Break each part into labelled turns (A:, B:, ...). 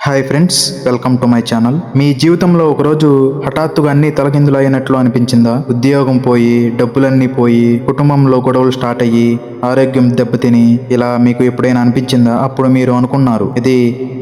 A: Hi friends, welcome to my channel. మీ జీవితంలో ఒకరోజు హఠాత్తుగా అన్ని తలకిందులు అయినట్లు అనిపించిందా? ఉద్యోగం పోయి, డబ్బులన్నీ పోయి, కుటుంబంలో గొడవలు స్టార్ట్ అయ్యి, ఆరోగ్యం దెబ్బతిని ఇలా మీకు ఎప్పుడైనా అనిపించిందా? అప్పుడు మీరు అనుకున్నారు ఇది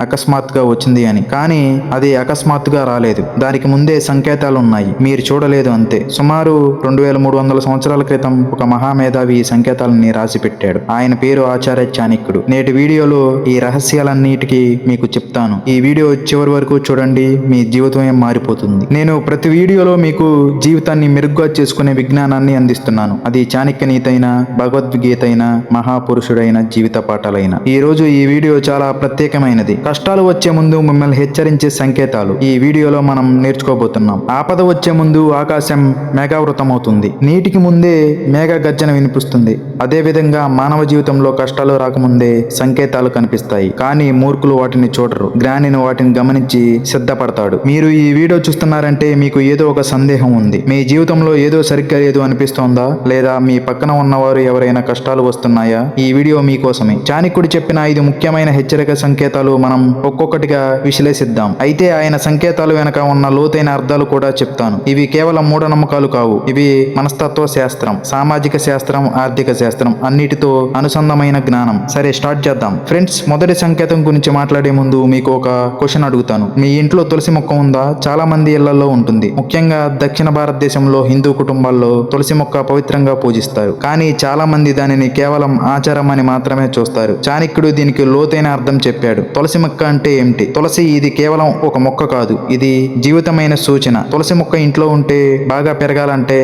A: అకస్మాత్తుగా వచ్చింది అని. కానీ అది అకస్మాత్తుగా రాలేదు. దానికి ముందే సంకేతాలు ఉన్నాయి, మీరు చూడలేదు అంతే. సుమారు 2300 సంవత్సరాల క్రితం ఒక మహామేధావి ఈ సంకేతాలని రాసి పెట్టాడు. ఆయన పేరు ఆచార్య చాణక్యుడు. నేటి వీడియోలో ఈ రహస్యాలన్నిటికీ మీకు చెప్తాను. ఈ వీడియో చివరి వరకు చూడండి, మీ జీవితమే మారిపోతుంది. నేను ప్రతి వీడియోలో మీకు జీవితాన్ని మెరుగ్గా చేసుకునే విజ్ఞానాన్ని అందిస్తున్నాను. అది చాణక్య నీతైన, భగవద్గీత అయినా, మహాపురుషుడైన జీవిత పాఠాలైన. ఈ రోజు ఈ వీడియో చాలా ప్రత్యేకమైనది. కష్టాలు వచ్చే ముందు మిమ్మల్ని హెచ్చరించే సంకేతాలు ఈ వీడియోలో మనం నేర్చుకోబోతున్నాం. ఆపద వచ్చే ముందు ఆకాశం మేఘావృతమవుతుంది, నీటికి ముందే మేఘ గర్జన వినిపిస్తుంది. అదే విధంగా మానవ జీవితంలో కష్టాలు రాకముందే సంకేతాలు కనిపిస్తాయి. కానీ మూర్ఖులు వాటిని చూడరు, జ్ఞానిని వాటిని గమనించి సిద్ధపడతాడు. మీరు ఈ వీడియో చూస్తున్నారంటే మీకు ఏదో ఒక సందేహం ఉంది. మీ జీవితంలో ఏదో సరిగ్గా లేదు అనిపిస్తోందా? లేదా మీ పక్కన ఉన్నవారు ఎవరైనా కష్టాలు వస్తున్నాయా? ఈ వీడియో మీకోసమే. చాణక్యుడు చెప్పిన 5 ముఖ్యమైన హెచ్చరిక సంకేతాలు మనం ఒక్కొక్కటిగా విశ్లేషిద్దాం. అయితే ఆయన సంకేతాలు వెనక ఉన్న లోతైన అర్థాలు కూడా చెప్తాను. ఇవి కేవలం మూఢనమ్మకాలు కావు. ఇవి మనస్తత్వ శాస్త్రం, సామాజిక శాస్త్రం, ఆర్థిక శాస్త్రం అన్నిటితో అనుసంధమైన జ్ఞానం. సరే, స్టార్ట్ చేద్దాం. ఫ్రెండ్స్, మొదటి సంకేతం గురించి మాట్లాడే ముందు మీకు ఒక క్వశ్చన్ అడుగుతాను. మీ ఇంట్లో తులసి మొక్క ఉందా? చాలా మంది ఇళ్లలో ఉంటుంది. ముఖ్యంగా దక్షిణ భారతదేశంలో హిందూ కుటుంబాల్లో తులసి మొక్క పవిత్రంగా పూజిస్తారు. కానీ చాలా మంది దానిని కేవలం ఆచారం అని మాత్రమే చూస్తారు. చాణక్యుడు దీనికి లోతైన అర్థం చెప్పాడు. తులసి మొక్క అంటే ఏమిటి? తులసి ఇది కేవలం ఒక మొక్క కాదు, ఇది జీవితమైన సూచన. తులసి మొక్క ఇంట్లో ఉంటే బాగా పెరగాలంటే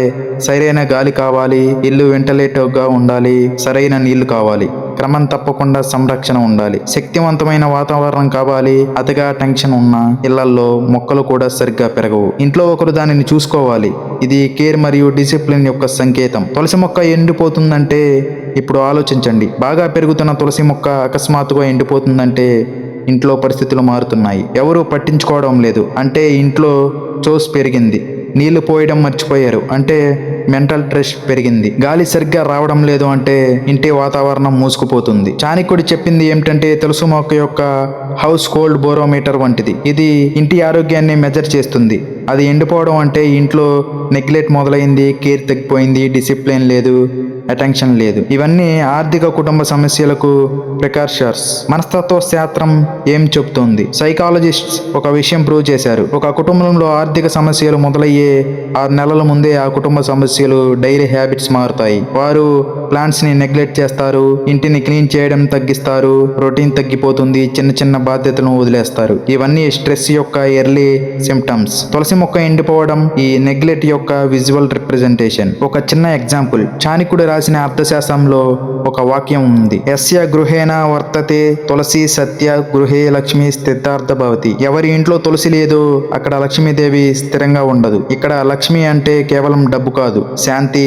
A: సరైన గాలి కావాలి, ఇల్లు వెంటిలేటివ్ గా ఉండాలి, సరైన నీళ్లు కావాలి, క్రమం తప్పకుండా సంరక్షణ ఉండాలి, శక్తివంతమైన వాతావరణం కావాలి. అతిగా టెన్షన్ ఉన్న ఇళ్లలో మొక్కలు కూడా సరిగ్గా పెరగవు. ఇంట్లో ఒకరు దానిని చూసుకోవాలి. ఇది కేర్ మరియు డిసిప్లిన్ యొక్క సంకేతం. తులసి మొక్క ఎండిపోతుందంటే ఇప్పుడు ఆలోచించండి. బాగా పెరుగుతున్న తులసి మొక్క అకస్మాత్తుగా ఎండిపోతుందంటే ఇంట్లో పరిస్థితులు మారుతున్నాయి. ఎవరూ పట్టించుకోవడం లేదు అంటే ఇంట్లో చోస్ పెరిగింది. నీళ్లు పోయడం మర్చిపోయారు అంటే మెంటల్ స్ట్రెస్ పెరిగింది. గాలి సరిగ్గా రావడం లేదు అంటే ఇంటి వాతావరణం మూసుకుపోతుంది. చాణక్యుడు చెప్పింది ఏమిటంటే తులసి మొక్క యొక్క హౌస్ హోల్డ్ బోరోమీటర్ వంటిది. ఇది ఇంటి ఆరోగ్యాన్ని మెజర్ చేస్తుంది. అది ఎండిపోవడం అంటే ఇంట్లో నెగ్లెక్ట్ మొదలైంది, కేర్ తగ్గిపోయింది, డిసిప్లిన్ లేదు, అటెన్షన్ లేదు. ఇవన్నీ ఆర్థిక కుటుంబ సమస్యలకు ప్రికాషర్స్. మనస్తత్వ శాస్త్రం ఏం చెప్తోంది? సైకాలజిస్ట్స్ ఒక విషయం ప్రూవ్ చేశారు. ఒక కుటుంబంలో ఆర్థిక సమస్యలు మొదలయ్యే 6 నెలల ముందే ఆ కుటుంబ సమస్యలు డైలీ హ్యాబిట్స్ మారుతాయి. వారు ప్లాంట్స్ ని నెగ్లెక్ట్ చేస్తారు, ఇంటిని క్లీన్ చేయడం తగ్గిస్తారు, రొటీన్ తగ్గిపోతుంది, చిన్న చిన్న బాధ్యతలను వదిలేస్తారు. ఇవన్నీ స్ట్రెస్ యొక్క ఎర్లీ సిమ్టమ్స్. తులసి మొక్క ఎండిపోవడం ఈ నెగ్లెక్ట్ యొక్క విజువల్ రిప్రజెంటేషన్. ఒక చిన్న ఎగ్జాంపుల్, చాణక్యుడు రాసిన అర్థశాస్త్రంలో ఒక వాక్యం ఉంది. యస్య గృహేణ వర్తతే తులసి సత్య గృహే లక్ష్మి స్థితార్థ భవతి. ఎవరి ఇంట్లో తులసి లేదో అక్కడ లక్ష్మీదేవి స్థిరంగా ఉండదు. ఇక్కడ లక్ష్మి అంటే కేవలం డబ్బు కాదు, శాంతి,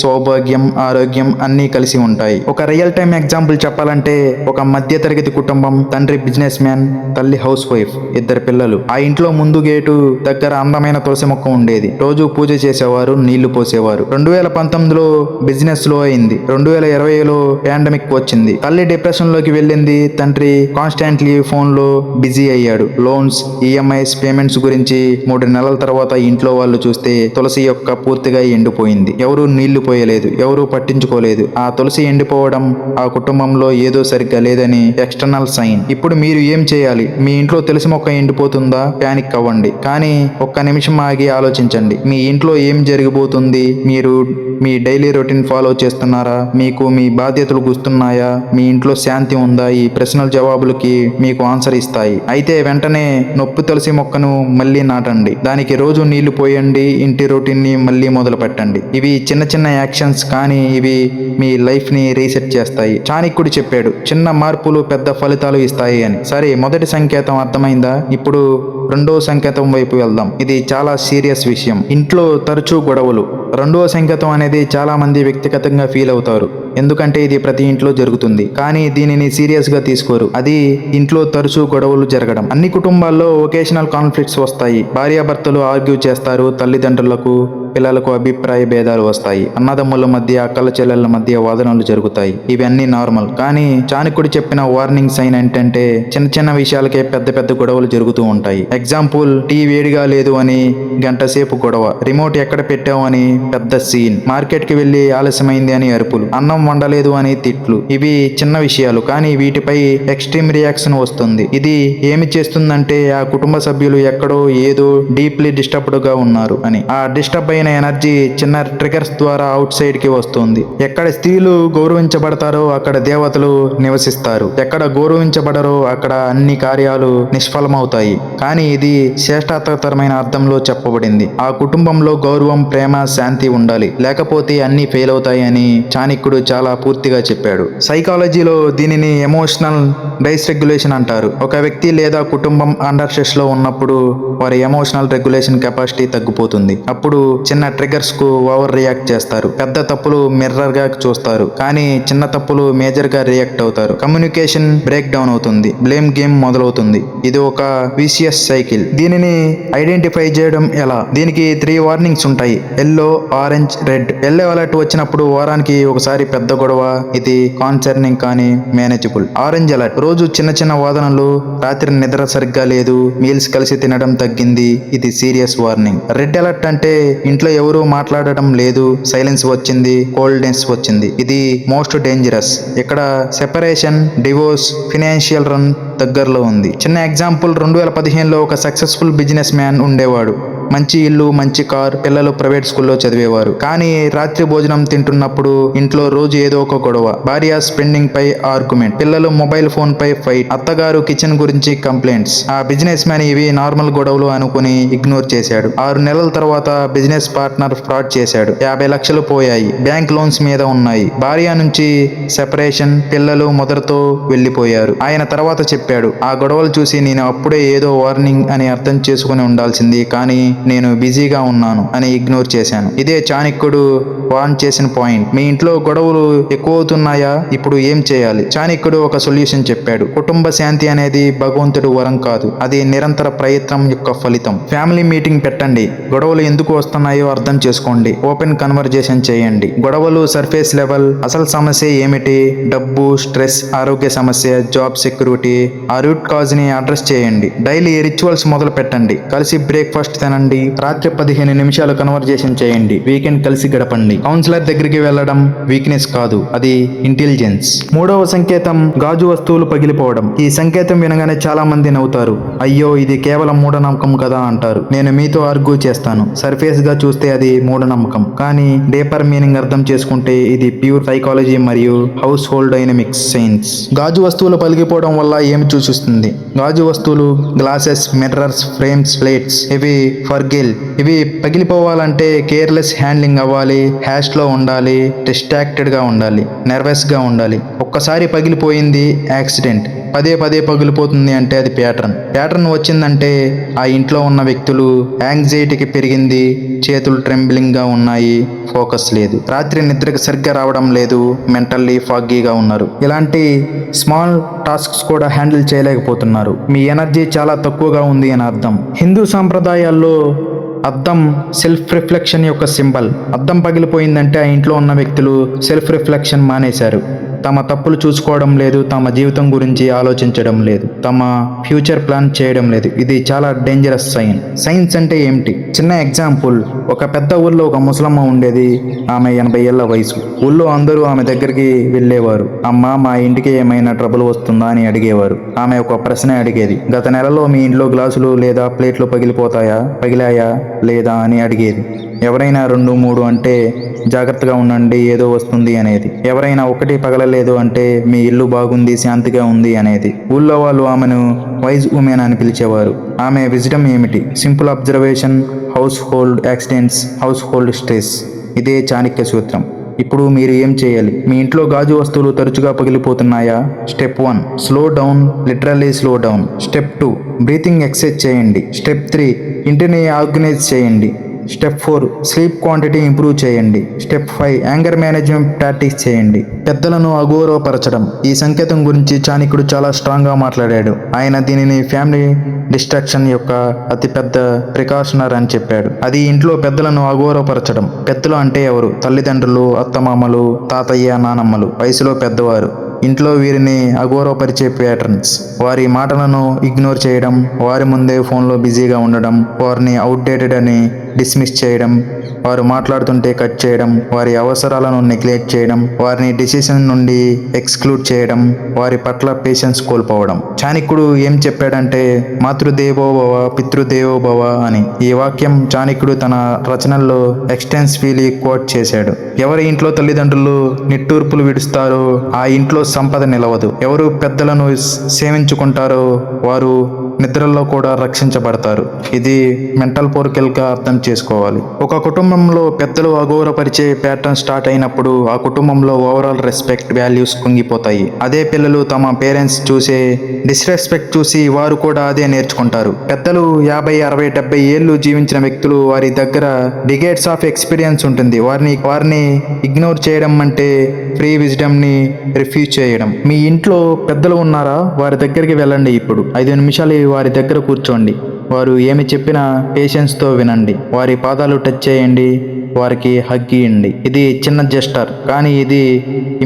A: సౌభాగ్యం, ఆరోగ్యం అన్నీ కలిసి ఉంటాయి. ఒక రియల్ టైం ఎగ్జాంపుల్ చెప్పాలంటే ఒక మధ్యతరగతి కుటుంబం, తండ్రి బిజినెస్ మ్యాన్, తల్లి హౌస్ వైఫ్, 2 పిల్లలు. ఆ ఇంట్లో ముందు గేటు దగ్గర అందమైన తులసి మొక్క ఉండేది. రోజు పూజ చేసేవారు, నీళ్లు పోసేవారు. 2019లో బిజినెస్ లో అయింది. 2020లో పాండమిక్ వచ్చింది. తల్లి డిప్రెషన్ లోకి వెళ్ళింది. తండ్రి కాన్స్టాంట్లీ ఫోన్ లో బిజీ అయ్యాడు. లోన్స్, ఈఎంఐస్, పేమెంట్స్ గురించి 3 నెలల తర్వాత ఇంట్లో వాళ్ళు చూస్తే తులసి యొక్క పూర్తిగా ఎండిపోయింది. ఎవరూ నీళ్లు పోయలేదు, ఎవరూ పట్టించుకోలేదు. ఆ తులసి ఎండిపోవడం ఆ కుటుంబంలో ఏదో సరిగ్గా లేదని ఎక్స్టర్నల్ సైన్. ఇప్పుడు మీరు ఏం చేయాలి? మీ ఇంట్లో తులసి మొక్క ఎండిపోతుందా? ప్యానిక్ అవ్వండి. కానీ ఒక్క నిమిషం ఆగి ఆలోచించండి. మీ ఇంట్లో ఏం జరిగిపోతుంది? మీరు మీ డైలీ రొటీన్ ఫాలో చేస్తున్నారా? మీకు మీ బాధ్యతలు గుర్తున్నాయా? మీ ఇంట్లో శాంతి ఉందా? ఈ ప్రశ్నల జవాబులకి మీకు ఆన్సర్ ఇస్తాయి. అయితే వెంటనే నొప్పి తులసి మొక్కను మళ్ళీ నాటండి. దానికి రోజు నీళ్లు పోయండి. ఇంటి రొటీన్ ని మళ్ళీ మొదలు పెట్టండి. ఇవి చిన్న చిన్న యాక్షన్స్, కానీ ఇవి మీ లైఫ్ ని రీసెట్ చేస్తాయి. చాణక్యుడు చెప్పాడు, చిన్న మార్పులు పెద్ద ఫలితాలు ఇస్తాయి అని. సరే, మొదటి సంకేతం అర్థమైందా? ఇప్పుడు రెండో సంకేతం వైపు వెళ్దాం. ఇది చాలా సీరియస్ విషయం. ఇంట్లో తరచూ గొడవలు. రెండవ సంకేతం అనేది చాలా మంది వ్యక్తిగతంగా ఫీల్ అవుతారు. ఎందుకంటే ఇది ప్రతి ఇంట్లో జరుగుతుంది, కానీ దీనిని సీరియస్ గా తీసుకోరు. అది ఇంట్లో తరచూ గొడవలు జరగడం. అన్ని కుటుంబాల్లో ఒకేషనల్ కాన్ఫ్లిక్ట్స్ వస్తాయి. భార్యాభర్తలు ఆర్గ్యూ చేస్తారు, తల్లిదండ్రులకు పిల్లలకు అభిప్రాయ భేదాలు వస్తాయి. అన్నదమ్ముల మధ్య, అక్కల చెల్లెళ్ళ మధ్య వాదనలు జరుగుతాయి. ఇవన్నీ నార్మల్. కానీ చాణక్యుడు చెప్పిన వార్నింగ్ సైన్ ఏంటంటే చిన్న చిన్న విషయాలకే పెద్ద పెద్ద గొడవలు జరుగుతూ ఉంటాయి. ఎగ్జాంపుల్, టీ వేడిగా లేదు అని గంట సేపు గొడవ, రిమోట్ ఎక్కడ పెట్టావు అని పెద్ద సీన్, మార్కెట్ కి వెళ్లి ఆలస్యమైంది అని అరుపులు, అన్నం వండలేదు అని తిట్లు. ఇవి చిన్న విషయాలు, కానీ వీటిపై ఎక్స్ట్రీమ్ రియాక్షన్ వస్తుంది. ఇది ఏమి చేస్తుందంటే ఆ కుటుంబ సభ్యులు ఎక్కడో ఏదో డీప్లీ డిస్టర్బ్డ్ గా ఉన్నారు అని. ఆ డిస్టర్బ్ అయిన ఎనర్జీ చిన్న ట్రిగర్స్ ద్వారా అవుట్ సైడ్ కి వస్తుంది. ఎక్కడ స్త్రీలు గౌరవించబడతారో అక్కడ దేవతలు నివసిస్తారు. ఎక్కడ గౌరవించబడరో అక్కడ అన్ని కార్యాలు నిష్ఫలమవుతాయి. కానీ ఇది శ్రేష్టార్థకరమైన అర్థంలో చెప్పబడింది. ఆ కుటుంబంలో గౌరవం, ప్రేమ, శాంతి ఉండాలి, లేకపోతే అన్ని ఫెయిల్ అవుతాయి అని చాణక్యుడు చాలా పూర్తిగా చెప్పాడు. సైకాలజీలో దీనిని ఎమోషనల్ డైస్రెగ్యులేషన్ అంటారు. ఒక వ్యక్తి లేదా కుటుంబం అండర్ స్ట్రెస్ లో ఉన్నప్పుడు వారి ఎమోషనల్ రెగ్యులేషన్ కెపాసిటీ తగ్గిపోతుంది. అప్పుడు చిన్న ట్రిగర్స్ కు ఓవర్ రియాక్ట్ చేస్తారు. పెద్ద తప్పులు మిర్రర్ గా చూస్తారు, కానీ చిన్న తప్పులు మేజర్ గా రియాక్ట్ అవుతారు. కమ్యూనికేషన్ బ్రేక్ డౌన్ అవుతుంది. బ్లేమ్ గేమ్ మొదలవుతుంది. ఇది ఒక విషియస్ సైకిల్. దీనిని ఐడెంటిఫై చేయడం ఎలా? దీనికి 3 వార్నింగ్స్ ఉంటాయి: yellow, orange, red. Yellow alert వచ్చినప్పుడు వారానికి ఒకసారి పెద్ద గొడవ, ఇది కాన్సర్నింగ్ కానీ మేనేజబుల్. ఆరెంజ్ అలర్ట్, రోజు చిన్న చిన్న వాదనలు, రాత్రి నిద్ర సరిగ్గా లేదు, మీల్స్ కలిసి తినడం తగ్గింది, ఇది సీరియస్ వార్నింగ్. రెడ్ అలర్ట్ అంటే ఇంట్లో ఎవరూ మాట్లాడటం లేదు, సైలెన్స్ వచ్చింది, కోల్డ్నెస్ వచ్చింది, ఇది మోస్ట్ డేంజరస్. ఇక్కడ సెపరేషన్, డివోర్స్, ఫినాన్షియల్ రన్ దగ్గరలో ఉంది. చిన్న ఎగ్జాంపుల్, 2015లో ఒక సక్సెస్ఫుల్ బిజినెస్ మ్యాన్ ఉండేవాడు. మంచి ఇల్లు, మంచి కార్, పిల్లలు ప్రైవేట్ స్కూల్లో చదివేవారు. కానీ రాత్రి భోజనం తింటున్నప్పుడు ఇంట్లో రోజు ఏదో ఒక గొడవ, భార్య స్పెండింగ్ పై ఆర్గ్యుమెంట్, పిల్లలు మొబైల్ ఫోన్ పై ఫైట్, అత్తగారు కిచెన్ గురించి కంప్లైంట్స్. ఆ బిజినెస్ మ్యాన్ ఇవి నార్మల్ గొడవలు అనుకుని ఇగ్నోర్ చేశాడు. 6 నెలల తర్వాత బిజినెస్ పార్ట్నర్ ఫ్రాడ్ చేశాడు. 50 లక్షలు పోయాయి, బ్యాంక్ లోన్స్ మీద ఉన్నాయి. భార్య నుంచి సెపరేషన్, పిల్లలు మొదటితో వెళ్లిపోయారు. ఆయన తర్వాత చెప్పాడు, ఆ గొడవలు చూసి నేను అప్పుడే ఏదో వార్నింగ్ అని అర్థం చేసుకుని ఉండాల్సింది, కానీ నేను బిజీగా ఉన్నాను అని ఇగ్నోర్ చేశాను. ఇదే చాణక్యుడు వార్న్ చేసిన పాయింట్. మీ ఇంట్లో గొడవలు ఎక్కువవుతున్నాయా? ఇప్పుడు ఏం చేయాలి? చాణక్యుడు ఒక సొల్యూషన్ చెప్పాడు. కుటుంబ శాంతి అనేది భగవంతుడు వరం కాదు, అది నిరంతర ప్రయత్నం యొక్క ఫలితం. ఫ్యామిలీ మీటింగ్ పెట్టండి, గొడవలు ఎందుకు వస్తున్నాయో అర్థం చేసుకోండి, ఓపెన్ కన్వర్జేషన్ చేయండి. గొడవలు సర్ఫేస్ లెవెల్, అసలు సమస్య ఏమిటి? డబ్బు, స్ట్రెస్, ఆరోగ్య సమస్య, జాబ్ సెక్యూరిటీ. ఆ రూట్ కాజ్ ని అడ్రస్ చేయండి. డైలీ రిచువల్స్ మొదలు పెట్టండి. కలిసి బ్రేక్ఫాస్ట్ తినండి, రాత్రి 15 నిమిషాలు కన్వర్జేషన్ చేయండి, వీకెండ్ కలిసి గడపండి. కౌన్సిలర్ దగ్గరికి వెళ్ళడం వీక్నెస్ కాదు, అది ఇంటెలిజెన్స్. 3వ సంకేతం, గాజు వస్తువులు పగిలిపోవడం. ఈ సంకేతం వినగానే చాలా మంది నవ్వుతారు. అయ్యో, ఇది కేవలం మూఢనమ్మకం కదా అంటారు. నేను మీతో ఆర్గ్యూ చేస్తాను. సర్ఫేస్ గా చూస్తే అది మూఢనమ్మకం, కానీ డీపర్ మీనింగ్ అర్థం చేసుకుంటే ఇది ప్యూర్ సైకాలజీ మరియు హౌస్ హోల్డ్ డైనమిక్స్ సైన్స్. గాజు వస్తువులు పగిలిపోవడం వల్ల ఏమి సూచిస్తుంది? గాజు వస్తువులు, గ్లాసెస్, మిర్రర్స్, ఫ్రేమ్స్, ప్లేట్స్, ఇవి ఫర్గిల్. ఇవి పగిలిపోవాలంటే కేర్లెస్ హ్యాండ్లింగ్ అవ్వాలి, హ్యాష్ లో ఉండాలి, డిస్ట్రాక్టెడ్ గా ఉండాలి, నర్వస్ గా ఉండాలి. ఒక్కసారి పగిలిపోయింది యాక్సిడెంట్, పదే పదే పగిలిపోతుంది అంటే అది ప్యాటర్న్ వచ్చిందంటే ఆ ఇంట్లో ఉన్న వ్యక్తులు యాంగ్జైటీకి పెరిగింది, చేతులు ట్రెంబ్లింగ్ గా ఉన్నాయి, ఫోకస్ లేదు, రాత్రి నిద్రకి సరిగ్గా రావడం లేదు, మెంటల్లీ ఫాగీగా ఉన్నారు. ఇలాంటి స్మాల్ టాస్క్స్ కూడా హ్యాండిల్ చేయలేకపోతున్నారు. మీ ఎనర్జీ చాలా తక్కువగా ఉంది అని అర్థం. హిందూ సాంప్రదాయాల్లో అద్దం సెల్ఫ్ రిఫ్లెక్షన్ యొక్క సింబల్. అద్దం పగిలిపోయిందంటే ఆ ఇంట్లో ఉన్న వ్యక్తులు సెల్ఫ్ రిఫ్లెక్షన్ మానేశారు. తమ తప్పులు చూసుకోవడం లేదు, తమ జీవితం గురించి ఆలోచించడం లేదు, తమ ఫ్యూచర్ ప్లాన్ చేయడం లేదు. ఇది చాలా డేంజరస్ సైన్. సైన్స్ అంటే ఏమిటి? చిన్న ఎగ్జాంపుల్, ఒక పెద్ద ఊర్లో ఒక ముసలమ్మ ఉండేది. ఆమె 80 ఏళ్ల వయసు. ఊళ్ళో అందరూ ఆమె దగ్గరికి వెళ్ళేవారు. అమ్మ, మా ఇంటికి ఏమైనా ట్రబుల్ వస్తుందా అని అడిగేవారు. ఆమె ఒక ప్రశ్న అడిగేది, గత నెలలో మీ ఇంట్లో గ్లాసులు లేదా ప్లేట్లు పగిలాయా లేదా అని అడిగేది. ఎవరైనా 2, 3 అంటే జాగ్రత్తగా ఉండండి, ఏదో వస్తుంది అనేది. ఎవరైనా 1 పగలలేదు అంటే మీ ఇల్లు బాగుంది, శాంతిగా ఉంది అనేది. ఊళ్ళో వాళ్ళు ఆమెను వైజ్ ఉమెన్ అని పిలిచేవారు. ఆమె విజ్డమ్ ఏమిటి? Simple observation, house hold accidents, house hold stress. ఇదే చాణక్య సూత్రం. ఇప్పుడు మీరు ఏం చేయాలి? మీ ఇంట్లో గాజు వస్తువులు తరచుగా పగిలిపోతున్నాయా? Step 1, slow down, literally slow down. Step 2, breathing exercise చేయండి. స్టెప్ 3, ఇంటిని ఆర్గనైజ్ చేయండి. స్టెప్ 4 స్లీప్ క్వాంటిటీ ఇంప్రూవ్ చేయండి. స్టెప్ 5 యాంగర్ మేనేజ్మెంట్ ప్రాక్టీస్ చేయండి. పెద్దలను అగౌరవపరచడం. ఈ సంకేతం గురించి చాణక్యుడు చాలా స్ట్రాంగ్ గా మాట్లాడాడు. ఆయన దీనిని ఫ్యామిలీ డిస్ట్రాక్షన్ యొక్క అతిపెద్ద ప్రికాషనర్ అని చెప్పాడు. అది ఇంట్లో పెద్దలను అగౌరవపరచడం. పెద్దలు అంటే ఎవరు? తల్లిదండ్రులు, అత్తమామలు, తాతయ్య, నానమ్మలు, వయసులో పెద్దవారు. ఇంట్లో వీరిని అగౌరవపరిచే ప్యాటర్న్స్. వారి మాటలను ఇగ్నోర్ చేయడం, వారి ముందే ఫోన్లో బిజీగా ఉండడం, వారిని అవుట్డేటెడ్ అని డిస్మిస్ చేయడం, వారు మాట్లాడుతుంటే కట్ చేయడం, వారి అవసరాలను నెగ్లెక్ట్ చేయడం, వారిని డిసిషన్ నుండి ఎక్స్క్లూడ్ చేయడం, వారి పట్ల పేషెన్స్ కోల్పోవడం. చాణక్యుడు ఏం చెప్పాడంటే మాతృదేవోభవ పితృదేవోభవ అని. ఈ వాక్యం చాణక్యుడు తన రచనల్లో ఎక్స్టెన్సివ్లీ కోట్ చేశాడు. ఎవరి ఇంట్లో తల్లిదండ్రులు నిట్టూర్పులు విడుస్తారో ఆ ఇంట్లో సంపద నిలవదు. ఎవరు పెద్దలను సేవించుకుంటారో వారు నిద్రలో కూడా రక్షించబడతారు. ఇది మెంటల్ పోర్కెల్గా అర్థం చేసుకోవాలి. ఒక కుటుంబంలో పెద్దలు అగౌరవపరిచే ప్యాటర్న్ స్టార్ట్ అయినప్పుడు ఆ కుటుంబంలో ఓవరాల్ రెస్పెక్ట్ వాల్యూస్ కుంగిపోతాయి. అదే పిల్లలు తమ పేరెంట్స్ చూసే డిస్రెస్పెక్ట్ చూసి వారు కూడా అదే నేర్చుకుంటారు. పెద్దలు 50, 60, 70 ఏళ్ళు జీవించిన వ్యక్తులు, వారి దగ్గర డిగేట్స్ ఆఫ్ ఎక్స్పీరియన్స్ ఉంటుంది. వారిని ఇగ్నోర్ చేయడం అంటే ఫ్రీ విజ్డమ్ని రిఫ్యూజ్ చేయడం. మీ ఇంట్లో పెద్దలు ఉన్నారా? వారి దగ్గరికి వెళ్ళండి. ఇప్పుడు 5 నిమిషాలు వారి దగ్గర కూర్చోండి. వారు ఏమి చెప్పినా పేషెన్స్తో వినండి. వారి పాదాలు టచ్ చేయండి, వారికి హగ్ ఇవ్వండి. ఇది చిన్న జెస్టర్, కానీ ఇది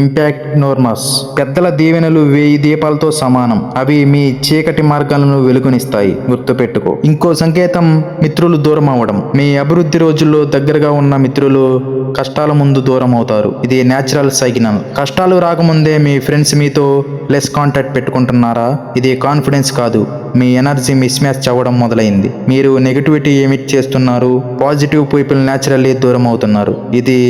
A: ఇంపాక్ట్ నోర్మస్. పెద్దల దీవెనలు 1000 దీపాలతో సమానం. అవి మీ చీకటి మార్గాలను వెలుగునిస్తాయి. గుర్తుపెట్టుకో. ఇంకో సంకేతం మిత్రులు దూరం అవ్వడం. మీ అభివృద్ధి రోజుల్లో దగ్గరగా ఉన్న మిత్రులు కష్టాల ముందు దూరం అవుతారు. ఇది న్యాచురల్ సిగ్నల్. కష్టాలు రాకముందే మీ ఫ్రెండ్స్ మీతో లెస్ కాంటాక్ట్ పెట్టుకుంటున్నారా? ఇది కాన్ఫిడెన్స్ కాదు, మీ ఎనర్జీ మిస్ మ్యాచ్ అవ్వడం మొదలైంది. మీరు నెగిటివిటీ ఎమిట్ చేస్తున్నారు, పాజిటివ్ పీపుల్ న్యాచురల్లీ దూరం అవుతున్నారు. ఇది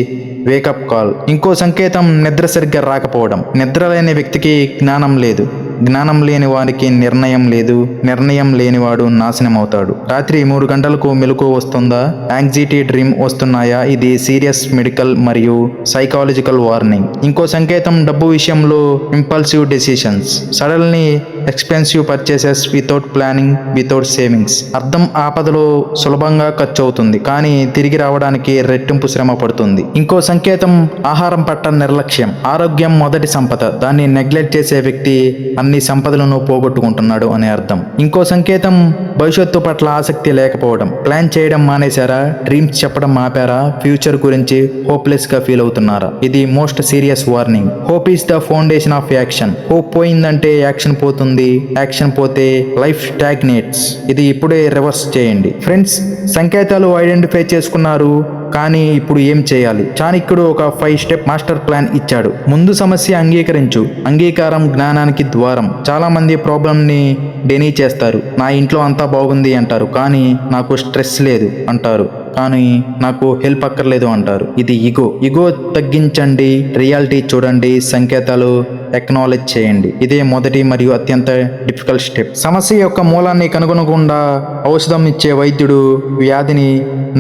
A: వేకప్ కాల్. ఇంకో సంకేతం నిద్ర సరిగ్గా రాకపోవడం. నిద్ర లేని వ్యక్తికి జ్ఞానం లేదు, జ్ఞానం లేని వారికి నిర్ణయం లేదు, నిర్ణయం లేనివాడు నాశనం అవుతాడు. రాత్రి 3 గంటలకు మెలకువ వస్తుందా? యాంగ్జైటీ డ్రీమ్ వస్తున్నాయా? ఇది సీరియస్ మెడికల్ మరియు సైకాలజికల్ వార్నింగ్. ఇంకో సంకేతం డబ్బు విషయంలో impulsive decisions. Suddenly expensive purchases without planning, without savings. అర్థం ఆపదలో సులభంగా ఖర్చు అవుతుంది, కానీ తిరిగి రావడానికి రెట్టింపు శ్రమ పడుతుంది. ఇంకో సంకేతం ఆహారం పట్ల నిర్లక్ష్యం. ఆరోగ్యం మొదటి సంపద, దాన్ని నెగ్లెక్ట్ చేసే వ్యక్తి అన్ని సంపదలను పోగొట్టుకుంటున్నాడు అనే అర్థం. ఇంకో సంకేతం భవిష్యత్తు పట్ల ఆసక్తి లేకపోవడం. ప్లాన్ చేయడం మానేశారా? డ్రీమ్స్ చెప్పడం ఆపారా? ఫ్యూచర్ గురించి హోప్లెస్ గా ఫీల్ అవుతున్నారా? ఇది most serious warning. Hope is the foundation of action. Hope పోయిందంటే యాక్షన్ పోతుంది, యాక్షన్ పోతే లైఫ్ స్టాగ్నేట్స్. ఇది ఇప్పుడే రివర్స్ చేయండి. ఫ్రెండ్స్, సంకేతాలు ఐడెంటిఫై చేసుకున్నారు, కానీ ఇప్పుడు ఏం చేయాలి? చాణక్యుడు ఒక 5 స్టెప్ మాస్టర్ ప్లాన్ ఇచ్చాడు. ముందు సమస్య అంగీకరించు. అంగీకారం జ్ఞానానికి ద్వారం. చాలా మంది ప్రాబ్లంని డెనీ చేస్తారు. నా ఇంట్లో అంతా బాగుంది అంటారు, కానీ నాకు స్ట్రెస్ లేదు అంటారు, కానీ నాకు హెల్ప్ అక్కర్లేదు అంటారు. ఇది ఇగో తగ్గించండి, రియాలిటీ చూడండి, సంకేతాలు ఎక్నాలెడ్జ్ చేయండి. ఇదే మొదటి మరియు అత్యంత డిఫికల్ట్ స్టెప్. సమస్య యొక్క మూలాన్ని కనుగొనకుండా ఔషధం ఇచ్చే వైద్యుడు వ్యాధిని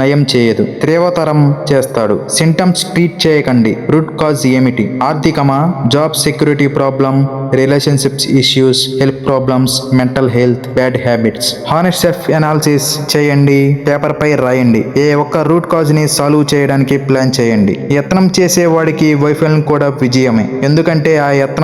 A: నయం చేయదు, తీవ్రతరం చేస్తాడు. సింటమ్స్ ట్రీట్ చేయకండి. రూట్ కాజ్ ఏమిటి? ఆర్థికమా? Job security problem, relationships issues, health problems, mental health, bad habits. Honest self analysis చేయండి, పేపర్ పై రాయండి. ఏ ఒక్క రూట్ కాజ్ ని సాల్వ్ చేయడానికి ప్లాన్ చేయండి. యత్నం చేసేవాడికి వైఫల్యం కూడా విజయమే, ఎందుకంటే ఆ యత్నం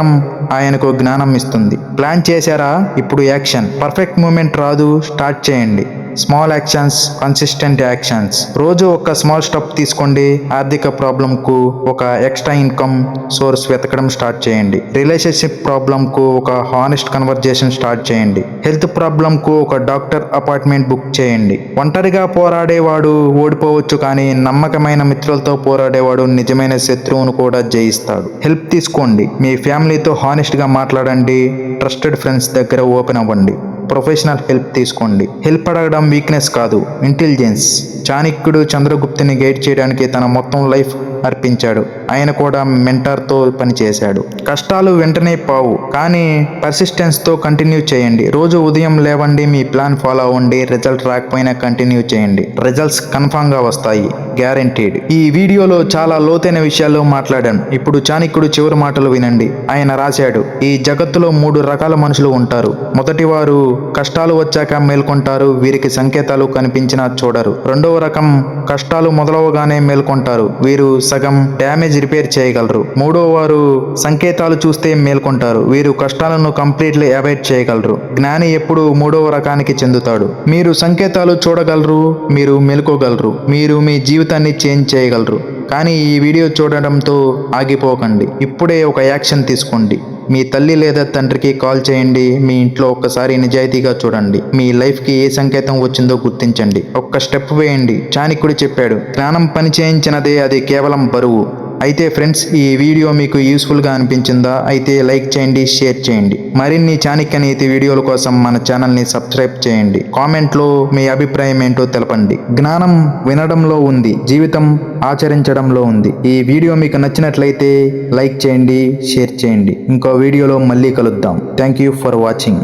A: ఆయనకు జ్ఞానం ఇస్తుంది. ప్లాన్ చేశారా? ఇప్పుడు యాక్షన్. పర్ఫెక్ట్ మూమెంట్ రాదు, స్టార్ట్ చేయండి. Small actions, consistent actions. రోజు ఒక స్మాల్ స్టెప్ తీసుకోండి. ఆర్థిక ప్రాబ్లంకు ఒక ఎక్స్ట్రా ఇన్కమ్ సోర్స్ వెతకడం స్టార్ట్ చేయండి. రిలేషన్షిప్ ప్రాబ్లంకు ఒక హానెస్ట్ కన్వర్జేషన్ స్టార్ట్ చేయండి. హెల్త్ ప్రాబ్లంకు ఒక డాక్టర్ అపాయింట్మెంట్ బుక్ చేయండి. ఒంటరిగా పోరాడేవాడు ఓడిపోవచ్చు, కానీ నమ్మకమైన మిత్రులతో పోరాడేవాడు నిజమైన శత్రువును కూడా జయిస్తాడు. హెల్ప్ తీసుకోండి. మీ ఫ్యామిలీతో హానెస్ట్గా మాట్లాడండి. ట్రస్టెడ్ ఫ్రెండ్స్ దగ్గర ఓపెన్ అవ్వండి. ప్రొఫెషనల్ హెల్ప్ తీసుకోండి. హెల్ప్ అడగడం వీక్నెస్ కాదు, ఇంటెలిజెన్స్. చాణక్యుడు చంద్రగుప్తుని గైడ్ చేయడానికి తన మొత్తం లైఫ్ అర్పించాడు. ఆయన కూడా మెంటర్తో పనిచేశాడు. కష్టాలు వెంటనే పావు, కానీ పర్సిస్టెన్స్తో కంటిన్యూ చేయండి. రోజు ఉదయం లేవండి, మీ ప్లాన్ ఫాలో అవ్వండి. రిజల్ట్ రాకపోయినా కంటిన్యూ చేయండి. రిజల్ట్స్ కన్ఫామ్గా వస్తాయి, గ్యారెంటీడ్. ఈ వీడియోలో చాలా లోతైన విషయాలు మాట్లాడాను. ఇప్పుడు చాణక్యుడు చివరి మాటలు వినండి. ఆయన రాశాడు, ఈ జగత్తులో 3 రకాల మనుషులు ఉంటారు. మొదటి వారు కష్టాలు వచ్చాక మేల్కొంటారు, వీరికి సంకేతాలు కనిపించినా చూడరు. రెండవ రకం కష్టాలు మొదలవగానే మేల్కొంటారు, వీరు సగం డ్యామేజ్ రిపేర్ చేయగలరు. మూడవ వారు సంకేతాలు చూస్తే మేల్కొంటారు, వీరు కష్టాలను కంప్లీట్లీ అవాయిడ్ చేయగలరు. జ్ఞాని ఎప్పుడు 3వ రకానికి చెందుతాడు. మీరు సంకేతాలు చూడగలరు, మీరు మేల్కోగలరు, మీరు మీ జీవితాన్ని చేంజ్ చేయగలరు. కానీ ఈ వీడియో చూడడంతో ఆగిపోకండి. ఇప్పుడే ఒక యాక్షన్ తీసుకోండి. మీ తల్లి లేదా తండ్రికి కాల్ చేయండి. మీ ఇంట్లో ఒక్కసారి నిజాయితీగా చూడండి. మీ లైఫ్కి ఏ సంకేతం వచ్చిందో గుర్తించండి. ఒక్క స్టెప్ వేయండి. చాణక్యుడు చెప్పాడు, జ్ఞానం పని చేయించినదే, అది కేవలం బరువు. అయితే ఫ్రెండ్స్, ఈ వీడియో మీకు యూస్ఫుల్గా అనిపించిందా? అయితే లైక్ చేయండి, షేర్ చేయండి. మరిన్ని చాణక్య నీతి వీడియోల కోసం మన ఛానల్ని సబ్స్క్రైబ్ చేయండి. కామెంట్లో మీ అభిప్రాయం ఏంటో తెలపండి. జ్ఞానం వినడంలో ఉంది, జీవితం ఆచరించడంలో ఉంది. ఈ వీడియో మీకు నచ్చినట్లయితే లైక్ చేయండి, షేర్ చేయండి. ఇంకో వీడియోలో మళ్ళీ కలుద్దాం. Thank you for watching.